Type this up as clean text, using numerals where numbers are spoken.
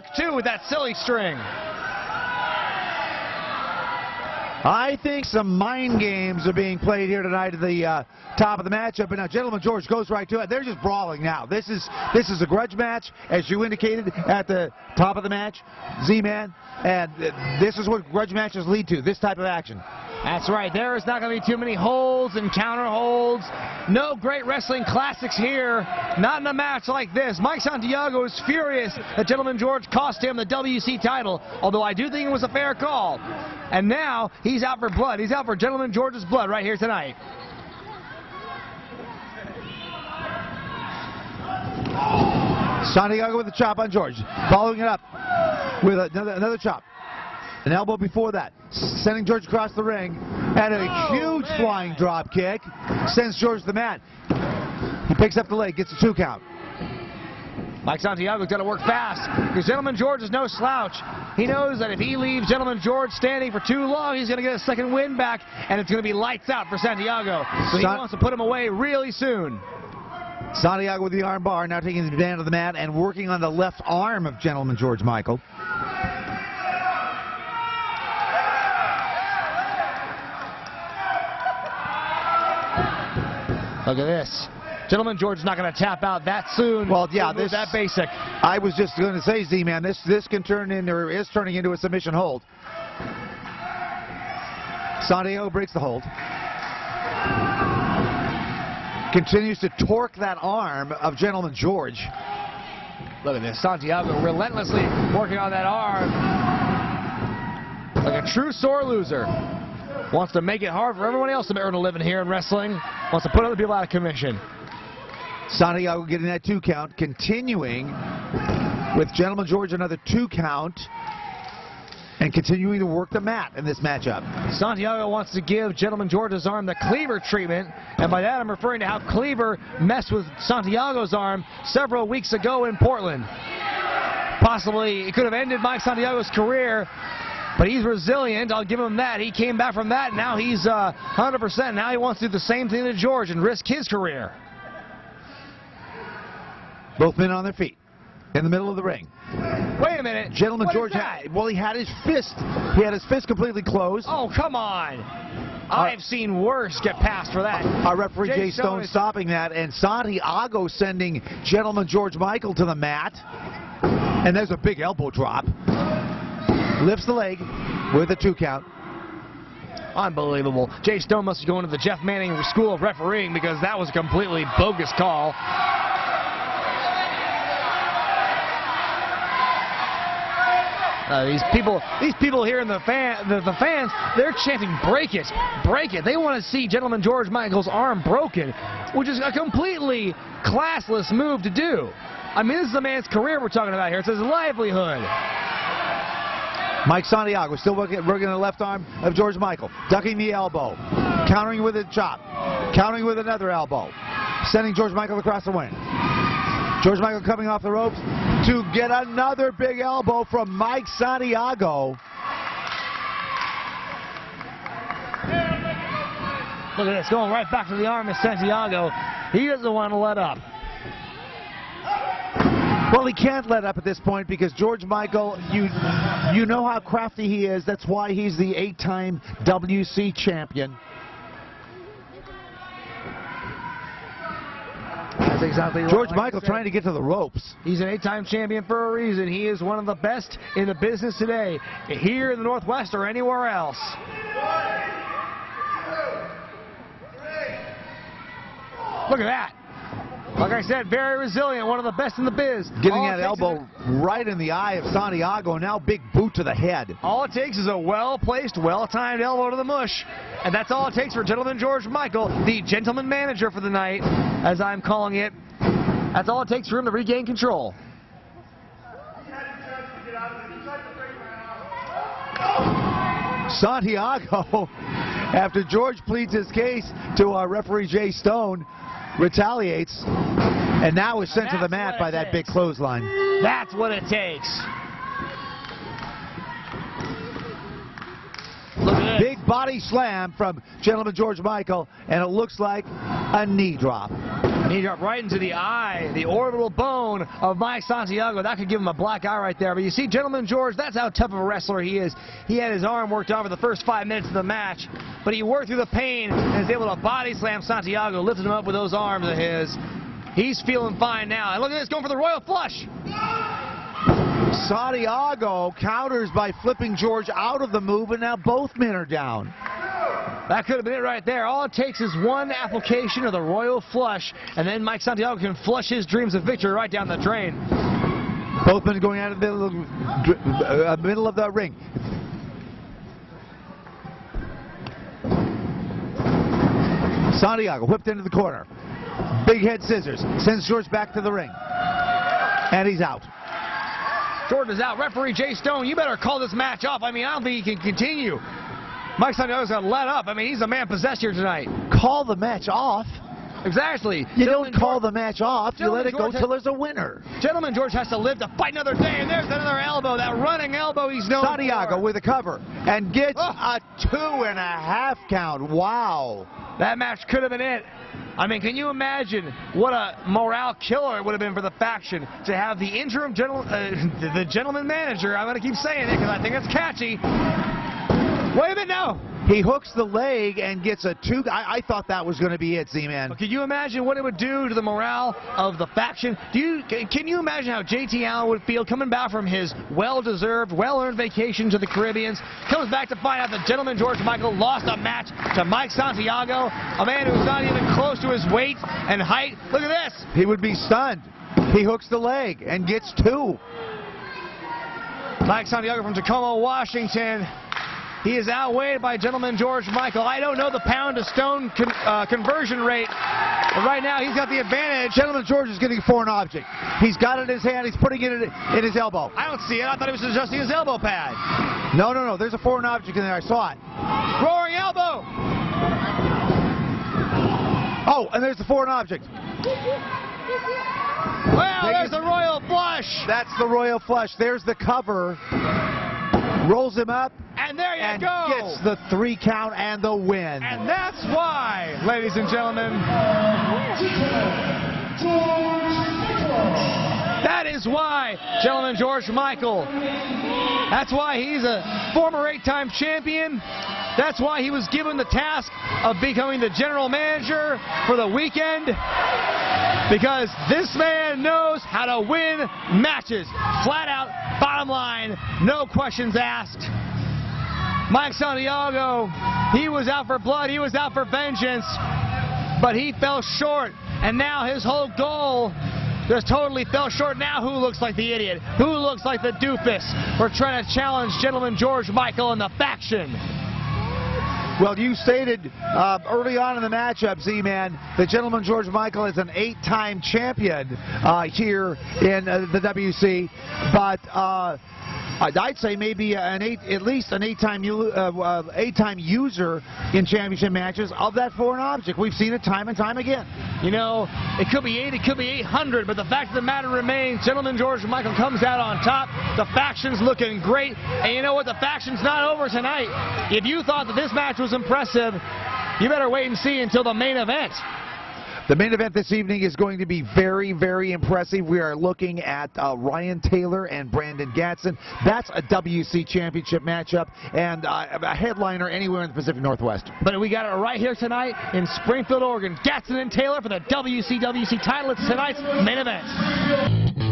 work, too, with that silly string. I think some mind games are being played here tonight at the top of the matchup. And now Gentleman George goes right to it. They're just brawling now. This is a grudge match, as you indicated at the top of the match, Z-Man. And this is what grudge matches lead to, this type of action. That's right. There is not going to be too many holds and counter holds. No great wrestling classics here. Not in a match like this. Mike Santiago is furious that Gentleman George cost him the WC title, although I do think it was a fair call. And now he's out for blood. He's out for Gentleman George's blood right here tonight. Santiago with the chop on George. Following it up with another chop. An elbow before that, sending George across the ring, and a huge flying drop kick sends George to the mat. He picks up the leg, gets a 2 count. Mike Santiago's got to work fast, because Gentleman George is no slouch. He knows that if he leaves Gentleman George standing for too long, he's going to get a second win back, and it's going to be lights out for Santiago. So he wants to put him away really soon. Santiago with the arm bar, now taking him down to the mat and working on the left arm of Gentleman George Michael. Look at this. Gentleman George is not going to tap out that soon. Well, yeah, this that basic. I was just going to say, Z-Man, this can turn in, or is turning into a submission hold. Santiago breaks the hold. Continues to torque that arm of Gentleman George. Look at this. Santiago relentlessly working on that arm. Like a true sore loser. Wants to make it hard for everyone else to earn a living here in wrestling. Wants to put other people out of commission. Santiago getting that 2 count. Continuing with Gentleman George another 2 count. And continuing to work the mat in this matchup. Santiago wants to give Gentleman George's arm the Cleaver treatment. And by that I'm referring to how Cleaver messed with Santiago's arm several weeks ago in Portland. Possibly it could have ended Mike Santiago's career. But he's resilient, I'll give him that. He came back from that, now he's 100%. Now he wants to do the same thing to George and risk his career. Both men on their feet, in the middle of the ring. Wait a minute. Gentleman George, he had his fist. He had his fist completely closed. Oh, come on. I've seen worse get past for that. Our referee Jay Stone stopping that, and Santiago sending Gentleman George Michael to the mat. And there's a big elbow drop. Lifts the leg with a 2 count. Unbelievable. Jay Stone must be going to the Jeff Manning School of Refereeing, because that was a completely bogus call. These people here in the fans, they're chanting, break it, break it. They want to see Gentleman George Michael's arm broken, which is a completely classless move to do. I mean, this is a man's career we're talking about here. It's his livelihood. Mike Santiago still working the left arm of George Michael, ducking the elbow, countering with a chop, countering with another elbow, sending George Michael across the ring. George Michael coming off the ropes to get another big elbow from Mike Santiago. Look at this, going right back to the arm of Santiago. He doesn't want to let up. Well, he can't let up at this point, because George Michael, you know how crafty he is. That's why he's the 8-time WC champion. That's exactly right. George Michael trying to get to the ropes. He's an 8-time champion for a reason. He is one of the best in the business today, here in the Northwest or anywhere else. Look at that. Like I said, very resilient, one of the best in the biz. Getting that elbow right in the eye of Santiago, now big boot to the head. All it takes is a well-placed, well-timed elbow to the mush. And that's all it takes for Gentleman George Michael, the gentleman manager for the night, as I'm calling it. That's all it takes for him to regain control. Santiago, after George pleads his case to our referee Jay Stone, retaliates, and now is sent to the mat by that big clothesline. That's what it takes. Look at this. Big body slam from Gentleman George Michael, and it looks like a knee drop. He dropped right into the eye, the orbital bone of Mike Santiago. That could give him a black eye right there. But you see, Gentleman George, that's how tough of a wrestler he is. He had his arm worked on for the first 5 minutes of the match, but he worked through the pain and is able to body slam Santiago, lifting him up with those arms of his. He's feeling fine now. And look at this, going for the Royal Flush. Santiago counters by flipping George out of the move, and now both men are down. That could have been it right there. All it takes is one application of the Royal Flush, and then Mike Santiago can flush his dreams of victory right down the drain. Both men going out of the middle of the ring. Santiago whipped into the corner. Big head scissors. Sends George back to the ring. And he's out. George is out. Referee Jay Stone, you better call this match off. I mean, I don't think he can continue. Mike Santiago's got to let up. I mean, he's a man possessed here tonight. Call the match off? Exactly. You don't call the match off. You let it go till there's a winner. Gentleman George has to live to fight another day, and there's another elbow, that running elbow he's known Santiago for. with a cover and gets a 2.5 count. Wow. That match could have been it. I mean, can you imagine what a morale killer it would have been for the faction to have the interim the gentleman manager, I'm going to keep saying it because I think it's catchy. Wait a minute now. He hooks the leg and gets a 2. I thought that was going to be it, Z-Man. Can you imagine what it would do to the morale of the faction? Can you imagine how JT Allen would feel coming back from his well-deserved, well-earned vacation to the Caribbeans, comes back to find out that Gentleman George Michael lost a match to Mike Santiago, a man who's not even close to his weight and height. Look at this. He would be stunned. He hooks the leg and gets 2. Mike Santiago from Tacoma, Washington. He is outweighed by Gentleman George Michael. I don't know the pound-to-stone conversion rate, but right now he's got the advantage. Gentleman George is getting a foreign object. He's got it in his hand. He's putting it in his elbow. I don't see it. I thought he was adjusting his elbow pad. No. There's a foreign object in there. I saw it. Roaring elbow. Oh, and there's the foreign object. Well, there's the Royal Flush. That's the Royal Flush. There's the cover. Rolls him up. And there you go. Gets the 3 count and the win. And that's why, ladies and gentlemen, that is why Gentleman George Michael, that's why he's a former 8-time champion. That's why he was given the task of becoming the general manager for the weekend. Because this man knows how to win matches. Flat out, bottom line, no questions asked. Mike Santiago, he was out for blood, he was out for vengeance, but he fell short, and now his whole goal just totally fell short. Now who looks like the idiot? Who looks like the doofus for trying to challenge Gentleman George Michael in the faction? Well, you stated early on in the matchup, Z-Man, that Gentleman George Michael is an 8-time champion here in the WC, but I'd say maybe at least an 8-time user in championship matches of that foreign object. We've seen it time and time again. You know, it could be 8, it could be 800, but the fact of the matter remains, Gentleman George Michael comes out on top. The faction's looking great, and you know what? The faction's not over tonight. If you thought that this match was impressive, you better wait and see until the main event. The main event this evening is going to be very, very impressive. We are looking at Ryan Taylor and Brandon Gatson. That's a WC championship matchup and a headliner anywhere in the Pacific Northwest. But we got it right here tonight in Springfield, Oregon. Gatson and Taylor for the WCWC title. It's tonight's main event.